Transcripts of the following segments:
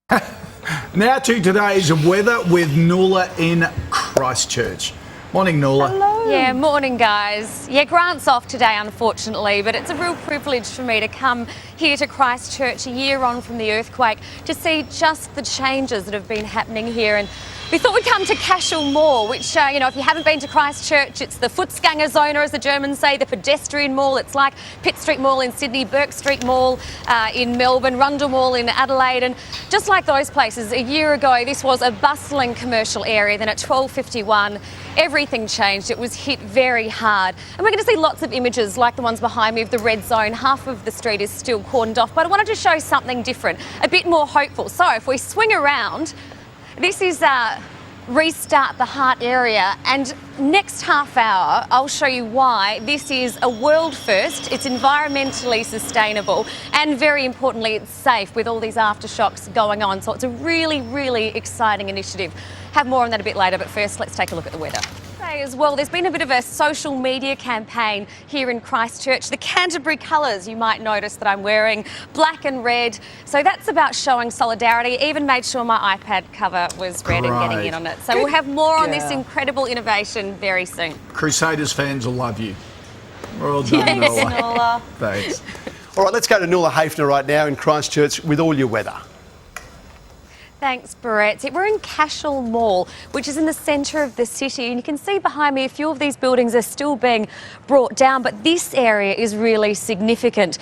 Now to today's weather with Nuala in Christchurch. Morning, Nuala. Hello. Yeah, morning guys. Yeah, Grant's off today unfortunately, but it's a real privilege for me to come here to Christchurch a year on from the earthquake to see just the changes that have been happening here. And we thought we'd come to Cashel Mall, which, if you haven't been to Christchurch, it's the Futsgängerzone, as the Germans say, the pedestrian mall. It's like Pitt Street Mall in Sydney, Burke Street Mall in Melbourne, Rundle Mall in Adelaide. And just like those places, a year ago, this was a bustling commercial area. Then at 12:51, everything changed. It was hit very hard. And we're going to see lots of images like the ones behind me of the red zone. Half of the street is still cordoned off, but I wanted to show something different, a bit more hopeful. So if we swing around, this is Restart the Heart area, and next half hour I'll show you why this is a world first. It's environmentally sustainable and very importantly it's safe with all these aftershocks going on. So it's a really, really exciting initiative. Have more on that a bit later, but first let's take a look at the weather. As well, there's been a bit of a social media campaign here in Christchurch. The Canterbury colours, you might notice that I'm wearing black and red. So that's about showing solidarity. Even made sure my iPad cover was red and getting in on it. So we'll have more on this incredible innovation very soon. Crusaders fans will love you. Well done, Yes, Nuala. Nuala. Thanks. All right, let's go to Nuala Hafna right now in Christchurch with all your weather. Thanks, Brett. We're in Cashel Mall, which is in the centre of the city, and you can see behind me a few of these buildings are still being brought down, but this area is really significant.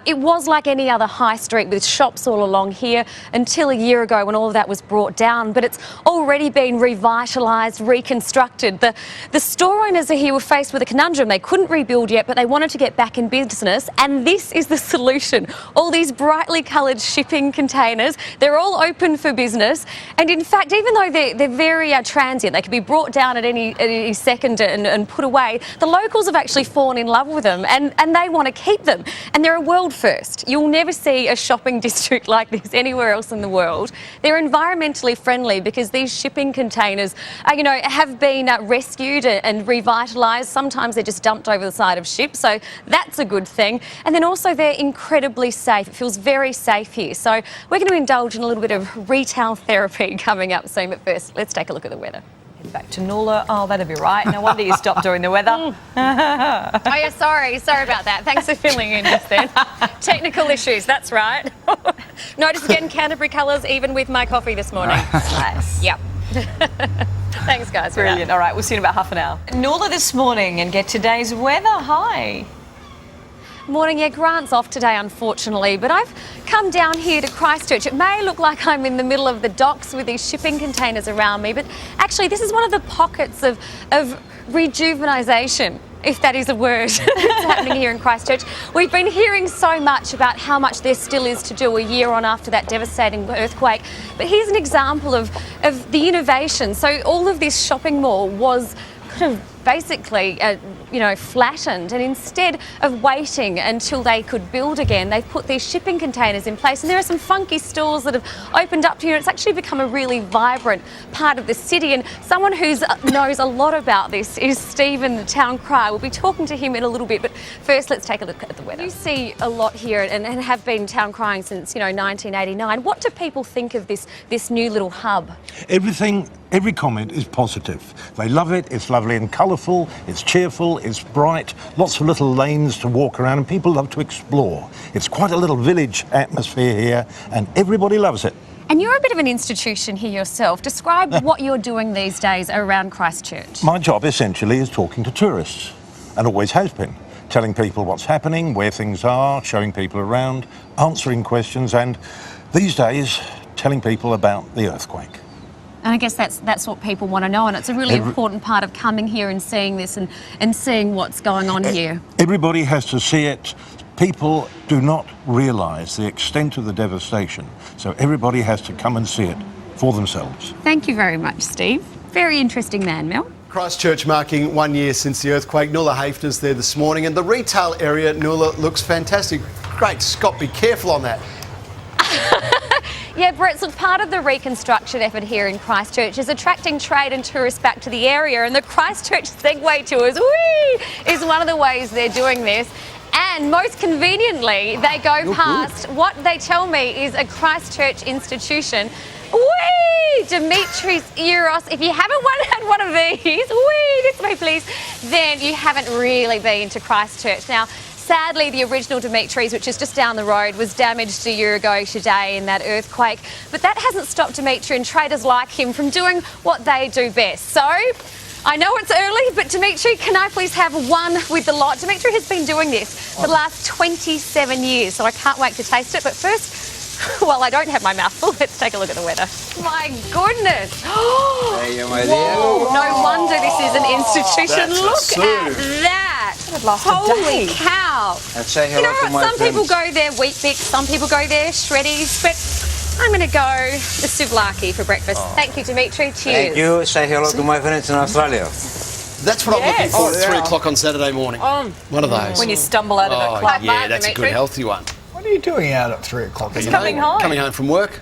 It was like any other high street with shops all along here until a year ago when all of that was brought down, but it's already been revitalised, reconstructed. The store owners here were faced with a conundrum. They couldn't rebuild yet, but they wanted to get back in business, and this is the solution. All these brightly coloured shipping containers, they're all open for business, and in fact, even though they're very transient, they can be brought down at any second and put away, the locals have actually fallen in love with them and they want to keep them, and they're a world first. You'll never see a shopping district like this anywhere else in the world. They're environmentally friendly because these shipping containers have been rescued and revitalised. Sometimes they're just dumped over the side of ships, so that's a good thing. And then also they're incredibly safe. It feels very safe here, so we're going to indulge in a little bit of retail therapy coming up soon, but first let's take a look at the weather. Head back to Nuala. Oh, that'd be right. No wonder you stopped doing the weather. Oh yeah, sorry about that. Thanks for filling in just then. Technical issues, that's right. Notice again Canterbury colours even with my coffee this morning. Nice. Yep. Thanks guys. Brilliant. All right, we'll see you in about half an hour. Nuala this morning and get today's weather. Hi. Morning, yeah, Grant's off today unfortunately, but I've come down here to Christchurch. It may look like I'm in the middle of the docks with these shipping containers around me, but actually this is one of the pockets of rejuvenisation, if that is a word, that's happening here in Christchurch. We've been hearing so much about how much there still is to do a year on after that devastating earthquake, but here's an example of the innovation. So all of this shopping mall was kind of basically flattened, and instead of waiting until they could build again, they've put these shipping containers in place, and there are some funky stores that have opened up here. It's actually become a really vibrant part of the city, and someone who knows a lot about this is Stephen, the town crier. We'll be talking to him in a little bit, but first let's take a look at the weather. You see a lot here and have been town crying since 1989. What do people think of this new little hub? Every comment is positive. They love it, it's lovely and colourful, it's cheerful, it's bright, lots of little lanes to walk around, and people love to explore. It's quite a little village atmosphere here, and everybody loves it. And you're a bit of an institution here yourself. Describe what you're doing these days around Christchurch. My job essentially is talking to tourists, and always has been. Telling people what's happening, where things are, showing people around, answering questions, and these days, telling people about the earthquake. And I guess that's what people want to know, and it's a really important part of coming here and seeing this and seeing what's going on here. Everybody has to see it. People do not realise the extent of the devastation, so everybody has to come and see it for themselves. Thank you very much, Steve. Very interesting man, Mel. Christchurch marking 1 year since the earthquake. Nuala Hafna's there this morning, and the retail area, Nuala, looks fantastic. Great Scott, be careful on that. Yeah, Brett, so part of the reconstruction effort here in Christchurch is attracting trade and tourists back to the area, and the Christchurch Segway Tours is one of the ways they're doing this. And most conveniently, they go past what they tell me is a Christchurch institution. Whee! Dimitri's Eros. If you haven't had one of these, whee, this way please, then you haven't really been to Christchurch. Now, sadly, the original Dimitri's, which is just down the road, was damaged a year ago today in that earthquake. But that hasn't stopped Dimitri and traders like him from doing what they do best. So, I know it's early, but Dimitri, can I please have one with the lot? Dimitri has been doing this for the last 27 years, so I can't wait to taste it. But first, well, I don't have my mouth full. Let's take a look at the weather. My goodness. There you my dear. Whoa, no wonder this is an institution. That's Look at that. Holy cow. And say You hello know to what? my Some people friends. go there wheat bix, some people go there shreddies, but I'm going to go the souvlaki for breakfast. Thank you, Dimitri. Cheers. Thank you. Say hello to my friends in Australia. That's what I'm looking for at Yes. 3 o'clock on Saturday morning. One of those. When you stumble out of a club. yeah, that's a good Dimitri. healthy one. What are you doing out at 3 o'clock? He's coming home. Coming home from work.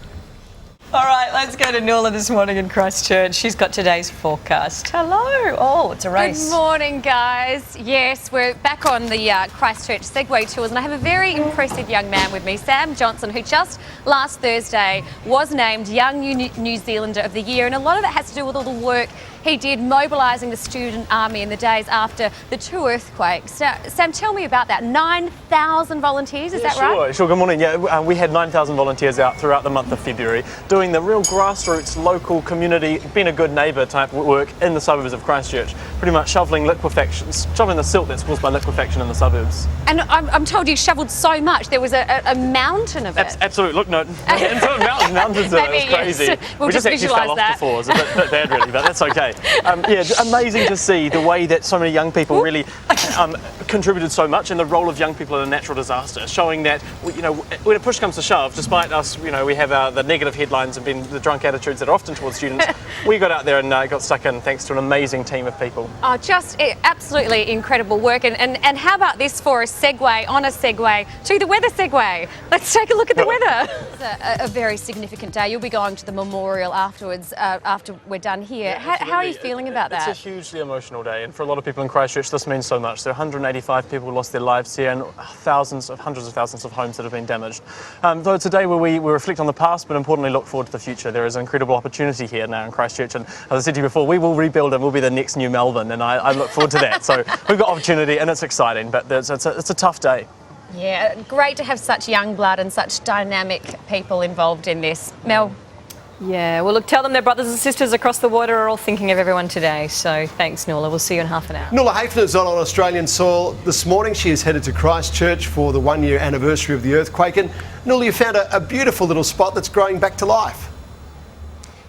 All right, let's go to Nuala this morning in Christchurch. She's got today's forecast. Hello. Oh, it's a race. Good morning, guys. Yes, we're back on the Christchurch Segway tours, and I have a very impressive young man with me, Sam Johnson, who just last Thursday was named Young New Zealander of the Year, and a lot of that has to do with all the work he did mobilising the student army in the days after the 2 earthquakes. Now, Sam, tell me about that. 9,000 volunteers, is that right? Sure, good morning. Yeah, we had 9,000 volunteers out throughout the month of February doing the real grassroots, local community, being a good neighbour type work in the suburbs of Christchurch, pretty much shoveling the silt that's caused by liquefaction in the suburbs. And I'm told you shovelled so much, there was a mountain of it. Absolutely. Look, no, mountains are Maybe, crazy. yes. We'll we just actually visualise fell off that. before. It was a bit bad really, but that's okay. Yeah, amazing to see the way that so many young people really contributed so much, and the role of young people in a natural disaster, showing that when a push comes to shove, despite us, we have the negative headlines and the drunk attitudes that are often towards students, we got out there and got stuck in thanks to an amazing team of people. Oh, just absolutely incredible work. And how about this for a segue to the weather segue? Let's take a look at the weather. It's a very significant day. You'll be going to the memorial afterwards, after we're done here. How are you feeling about that? It's a hugely emotional day, and for a lot of people in Christchurch, this means so much. There are 185 people who lost their lives here, and hundreds of thousands of homes that have been damaged. Though it's a day where we reflect on the past, but importantly look forward to the future. There is an incredible opportunity here now in Christchurch, and as I said to you before, we will rebuild and we'll be the next new Melbourne, and I look forward to that. So we've got opportunity, and it's exciting, but it's a tough day. Yeah, great to have such young blood and such dynamic people involved in this. Mel? Yeah, well, look, tell them their brothers and sisters across the water are all thinking of everyone today. So thanks, Nuala. We'll see you in half an hour. Nuala Hafna is on Australian soil this morning. She is headed to Christchurch for the 1-year anniversary of the earthquake. And Nuala, you found a beautiful little spot that's growing back to life.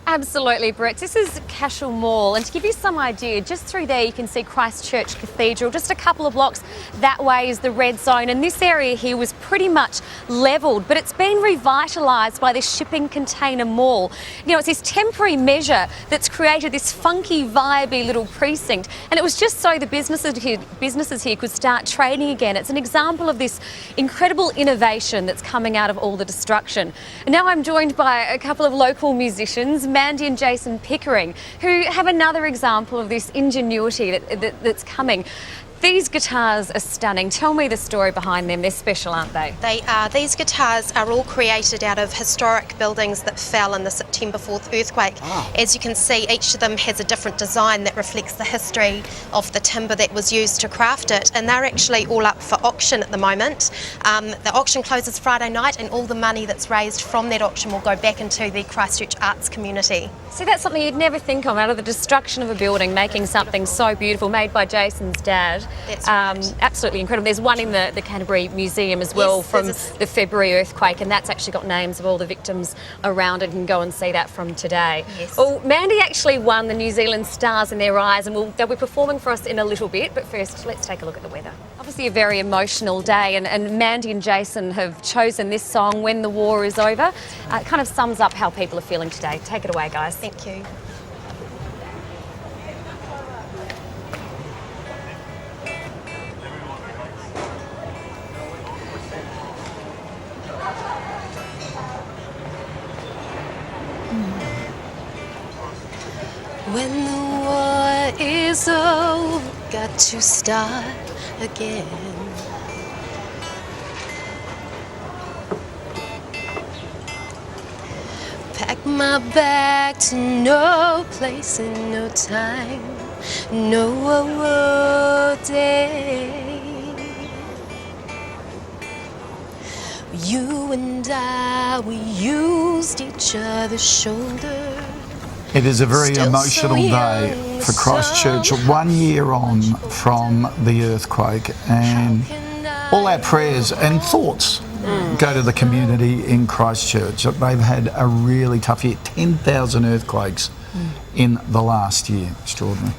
Absolutely, Brett. This is Cashel Mall, and to give you some idea, just through there you can see Christchurch Cathedral. Just a couple of blocks that way is the red zone, and this area here was pretty much levelled, but it's been revitalised by this shipping container mall. It's this temporary measure that's created this funky, vibey little precinct, and it was just so the businesses here could start trading again. It's an example of this incredible innovation that's coming out of all the destruction. And now I'm joined by a couple of local musicians, Mandy and Jason Pickering, who have another example of this ingenuity that's coming. These guitars are stunning. Tell me the story behind them. They're special, aren't they? They are. These guitars are all created out of historic buildings that fell in the September 4th earthquake. Oh. As you can see, each of them has a different design that reflects the history of the timber that was used to craft it, and they're actually all up for auction at the moment. The auction closes Friday night, and all the money that's raised from that auction will go back into the Christchurch arts community. See, that's something you'd never think of, out of the destruction of a building, making something so beautiful, made by Jason's dad. That's right. Absolutely incredible. There's one in the Canterbury Museum as well, Yes, from there's the February earthquake, and that's actually got names of all the victims around it. You can go and see that from today. Yes. Well, Mandy actually won the New Zealand Stars in Their Eyes, and they'll be performing for us in a little bit, but first let's take a look at the weather. Obviously a very emotional day, and Mandy and Jason have chosen this song, When the War Is Over. It kind of sums up how people are feeling today. Take it away, guys. Thank you. When the war is over, got to start again. pack my bag to no place and no time, no day. You and I, we used each other's shoulder. It is a very Still emotional so day young, for Christchurch, so 1 year on from the earthquake, and all our prayers and thoughts go to the community in Christchurch. They've had a really tough year, 10,000 earthquakes in the last year. Extraordinary.